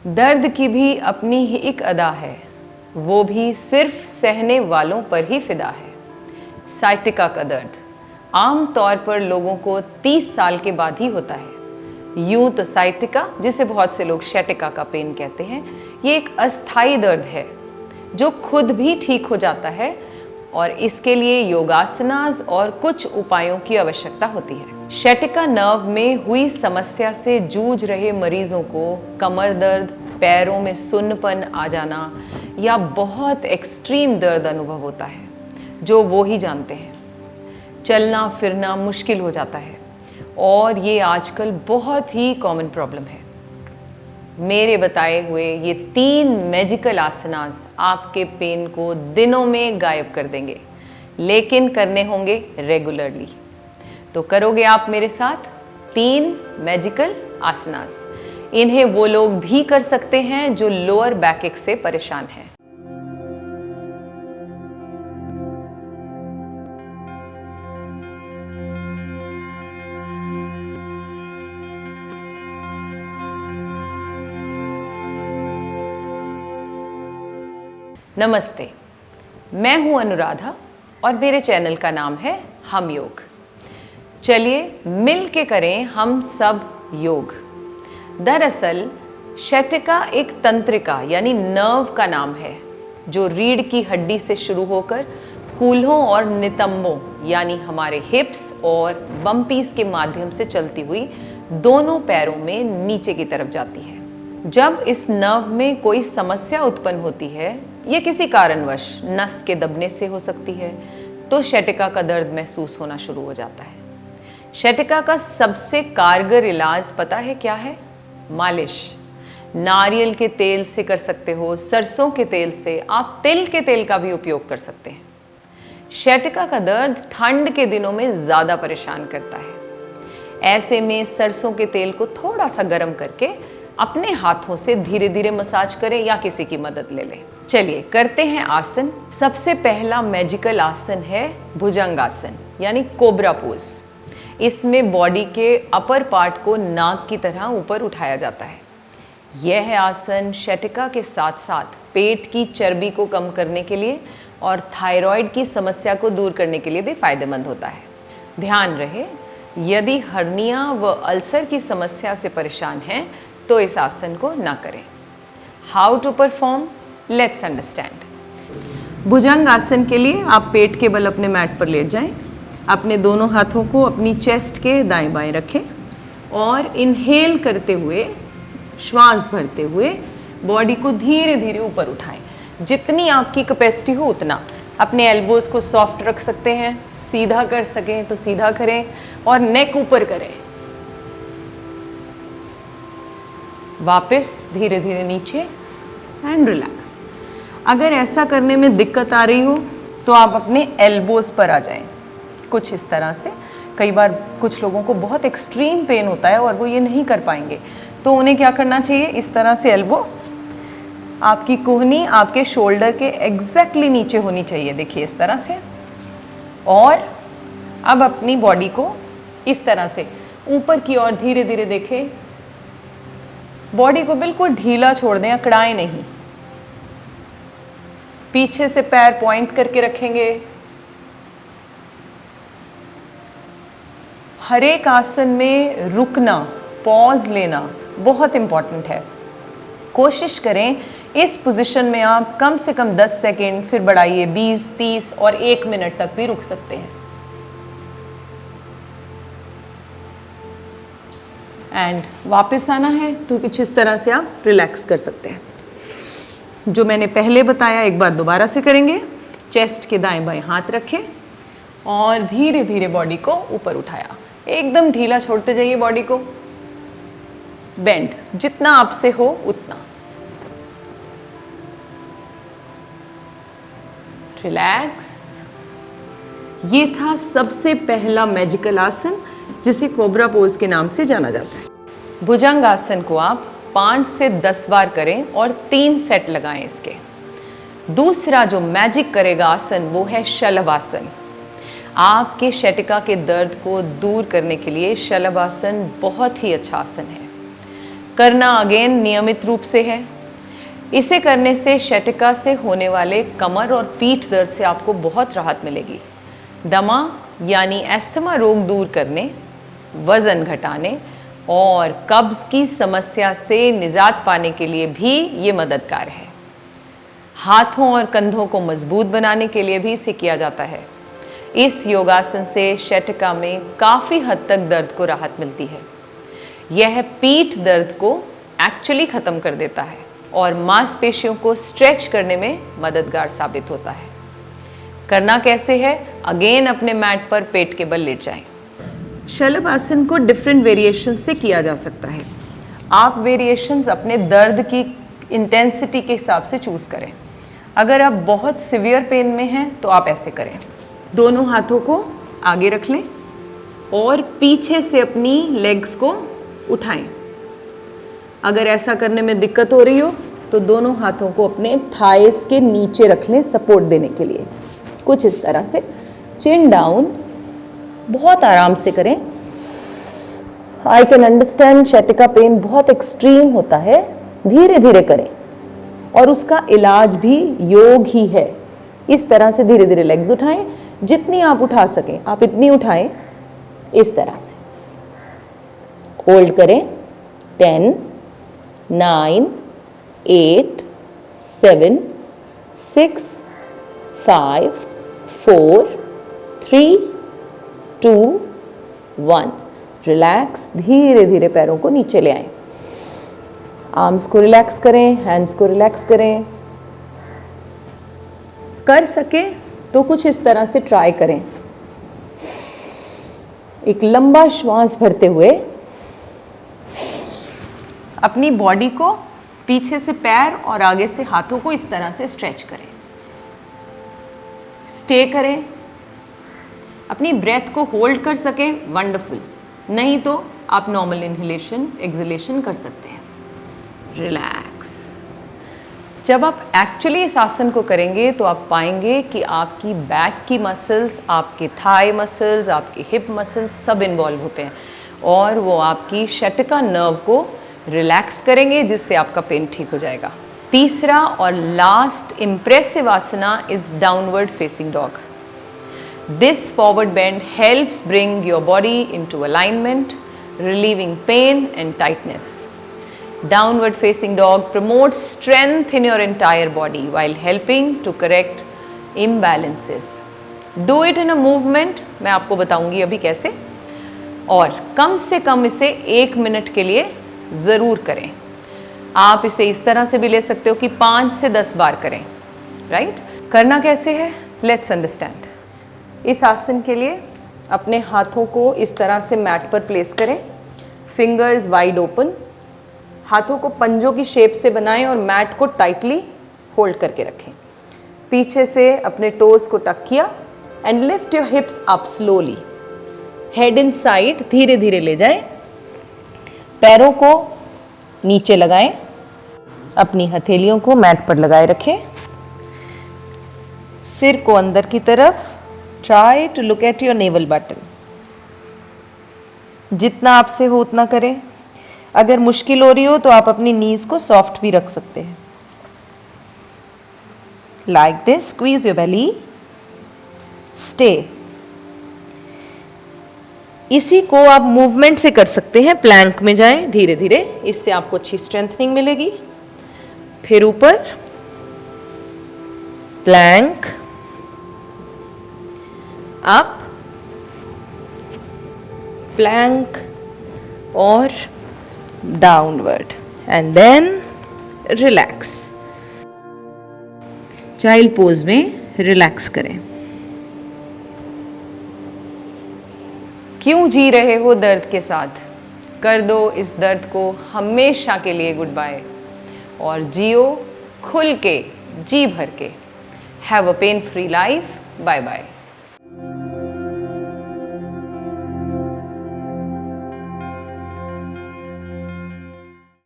दर्द की भी अपनी ही एक अदा है, वो भी सिर्फ सहने वालों पर ही फिदा है। साइटिका का दर्द आम तौर पर लोगों को 30 साल के बाद ही होता है। यूं तो साइटिका, जिसे बहुत से लोग शैटिका का पेन कहते हैं, ये एक अस्थायी दर्द है जो खुद भी ठीक हो जाता है और इसके लिए योगासनास और कुछ उपायों की आवश्यकता होती है। शैटिका नर्व में हुई समस्या से जूझ रहे मरीजों को कमर दर्द, पैरों में सुन्नपन आ जाना या बहुत एक्सट्रीम दर्द अनुभव होता है जो वो ही जानते हैं। चलना फिरना मुश्किल हो जाता है और ये आजकल बहुत ही कॉमन प्रॉब्लम है। मेरे बताए हुए ये 3 मैजिकल आसनास आपके पेन को दिनों में गायब कर देंगे, लेकिन करने होंगे रेगुलरली। तो करोगे आप मेरे साथ 3 मैजिकल आसनास। इन्हें वो लोग भी कर सकते हैं जो लोअर बैक से परेशान हैं। नमस्ते, मैं हूं अनुराधा और मेरे चैनल का नाम है हम योग। चलिए मिल के करें हम सब योग। दरअसल शैटिका एक तंत्रिका यानी नर्व का नाम है जो रीढ़ की हड्डी से शुरू होकर कूल्हों और नितंबों यानी हमारे हिप्स और बम्पीज के माध्यम से चलती हुई दोनों पैरों में नीचे की तरफ जाती है। जब इस नर्व में कोई समस्या उत्पन्न होती है, ये किसी कारणवश नस के दबने से हो सकती है, तो शैटिका का दर्द महसूस होना शुरू हो जाता है। शैटिका का सबसे कारगर इलाज पता है क्या है? मालिश। नारियल के तेल से कर सकते हो, सरसों के तेल से, आप तिल के तेल का भी उपयोग कर सकते हैं। शैटिका का दर्द ठंड के दिनों में ज़्यादा परेशान करता है। ऐसे में सरसों के तेल को थोड़ा सा गर्म करके अपने हाथों से धीरे धीरे मसाज करें या किसी की मदद ले लें। चलिए करते हैं आसन। सबसे पहला मैजिकल आसन है भुजंगासन यानी कोबरा पोज। इसमें बॉडी के अपर पार्ट को नाक की तरह ऊपर उठाया जाता है। यह आसन शैटिका के साथ साथ पेट की चर्बी को कम करने के लिए और थायराइड की समस्या को दूर करने के लिए भी फायदेमंद होता है। ध्यान रहे, यदि हर्निया व अल्सर की समस्या से परेशान हैं तो इस आसन को ना करें। How to perform, let's understand. भुजंग आसन के लिए आप पेट के बल अपने मैट पर लेट जाएं। अपने दोनों हाथों को अपनी चेस्ट के दाएं बाएं रखें और इनहेल करते हुए, श्वास भरते हुए बॉडी को धीरे धीरे ऊपर उठाएं। जितनी आपकी कैपेसिटी हो उतना। अपने एल्बोज को सॉफ्ट रख सकते हैं, सीधा कर सकें तो सीधा करें और नेक ऊपर करें। वापस धीरे धीरे नीचे एंड रिलैक्स। अगर ऐसा करने में दिक्कत आ रही हो तो आप अपने एल्बोज पर आ जाएं, कुछ इस तरह से। कई बार कुछ लोगों को बहुत एक्सट्रीम पेन होता है और वो ये नहीं कर पाएंगे, तो उन्हें क्या करना चाहिए, इस तरह से एल्बो, आपकी कोहनी आपके शोल्डर के एग्जैक्टली नीचे होनी चाहिए। देखिए इस तरह से। और अब अपनी बॉडी को इस तरह से ऊपर की ओर धीरे धीरे देखें। बॉडी को बिल्कुल ढीला छोड़ दें, अकड़ाएं नहीं। पीछे से पैर पॉइंट करके रखेंगे। हर एक आसन में रुकना, पॉज लेना बहुत इंपॉर्टेंट है। कोशिश करें इस पोजीशन में आप कम से कम 10 सेकेंड, फिर बढ़ाइए 20, 30 और 1 मिनट तक भी रुक सकते हैं। एंड वापस आना है तो कुछ इस तरह से आप रिलैक्स कर सकते हैं। जो मैंने पहले बताया एक बार दोबारा से करेंगे। चेस्ट के दाएं बाएं हाथ रखें और धीरे धीरे बॉडी को ऊपर उठाया। एकदम ढीला छोड़ते जाइए बॉडी को। बेंड जितना आपसे हो उतना। रिलैक्स। ये था सबसे पहला मैजिकल आसन जिसे कोबरा पोज के नाम से जाना जाता है। भुजंग आसन को आप 5 से 10 बार करें और 3 सेट लगाएं इसके। दूसरा जो मैजिक करेगा आसन वो है शलभासन। आपके शैटिका के दर्द को दूर करने के लिए शलभासन बहुत ही अच्छा आसन है। करना अगेन नियमित रूप से है। इसे करने से शटिका से होने वाले कमर और पीठ दर्द से आपको बहुत राहत मिलेगी। दमा यानी अस्थमा रोग दूर करने, वज़न घटाने और कब्ज़ की समस्या से निजात पाने के लिए भी ये मददगार है। हाथों और कंधों को मजबूत बनाने के लिए भी इसे किया जाता है। इस योगासन से शटिका में काफ़ी हद तक दर्द को राहत मिलती है। यह पीठ दर्द को एक्चुअली ख़त्म कर देता है और मांसपेशियों को स्ट्रेच करने में मददगार साबित होता है। करना कैसे है? अगेन अपने मैट पर पेट के बल लेट जाएं। शलभ आसन को डिफरेंट वेरिएशन से किया जा सकता है। आप वेरिएशंस अपने दर्द की इंटेंसिटी के हिसाब से चूज़ करें। अगर आप बहुत सिवियर पेन में हैं तो आप ऐसे करें, दोनों हाथों को आगे रख लें और पीछे से अपनी लेग्स को उठाएं। अगर ऐसा करने में दिक्कत हो रही हो तो दोनों हाथों को अपने थाइस के नीचे रख लें सपोर्ट देने के लिए, कुछ इस तरह से। चिन डाउन, बहुत आराम से करें। आई कैन अंडरस्टैंड शटिका पेन बहुत एक्सट्रीम होता है, धीरे धीरे करें और उसका इलाज भी योग ही है। इस तरह से धीरे धीरे लेग्स उठाएं, जितनी आप उठा सकें आप इतनी उठाएं, इस तरह से। होल्ड करें। 10, 9, 8, 7, 6, 5, 4, 3, 2, 1। रिलैक्स। धीरे धीरे पैरों को नीचे ले आएं। आर्म्स को रिलैक्स करें, हैंड्स को रिलैक्स करें। कर सके तो कुछ इस तरह से ट्राई करें। एक लंबा श्वास भरते हुए अपनी बॉडी को पीछे से पैर और आगे से हाथों को इस तरह से स्ट्रेच करें। स्टे करें। अपनी ब्रेथ को होल्ड कर सकें, वंडरफुल। नहीं तो आप नॉर्मल इनहेलेशन एक्सहेलेशन कर सकते हैं। रिलैक्स। जब आप एक्चुअली इस आसन को करेंगे तो आप पाएंगे कि आपकी बैक की मसल्स, आपके थाई मसल्स, आपके हिप मसल्स सब इन्वॉल्व होते हैं और वो आपकी शटिका नर्व को रिलैक्स करेंगे, जिससे आपका पेन ठीक हो जाएगा। तीसरा और last impressive asana is downward facing dog. This forward bend helps bring your body into alignment, relieving pain and tightness. Downward facing dog promotes strength in your entire body while helping to correct imbalances. Do it in a movement. मैं आपको बताऊंगी अभी कैसे, और कम से कम इसे 1 minute के लिए ज़रूर करें। आप इसे इस तरह से भी ले सकते हो कि 5 से 10 बार करें। राइट? करना कैसे है? Let's understand. इस आसन के लिए अपने हाथों को इस तरह से मैट पर प्लेस करें, फिंगर्स वाइड ओपन। हाथों को पंजों की शेप से बनाएं और मैट को टाइटली होल्ड करके रखें। पीछे से अपने टोज को टक किया and lift your hips up slowly. Head in side, धीरे धीरे ले जाएं। पैरों को नीचे लगाएं। अपनी हथेलियों को मैट पर लगाए रखें। सिर को अंदर की तरफ। Try to look at your navel button. जितना आपसे हो उतना करें। अगर मुश्किल हो रही हो तो आप अपनी नीज को सॉफ्ट भी रख सकते हैं। Like this, squeeze your belly, stay. इसी को आप मूवमेंट से कर सकते हैं। प्लैंक में जाएं धीरे धीरे, इससे आपको अच्छी स्ट्रेंथनिंग मिलेगी। फिर ऊपर प्लैंक, अप, प्लैंक और downward and then relax. Child pose में रिलैक्स करें। क्यों जी रहे हो दर्द के साथ? कर दो इस दर्द को हमेशा के लिए गुड बाय और जियो खुल के, जी भर के। Have a pain free life. Bye bye.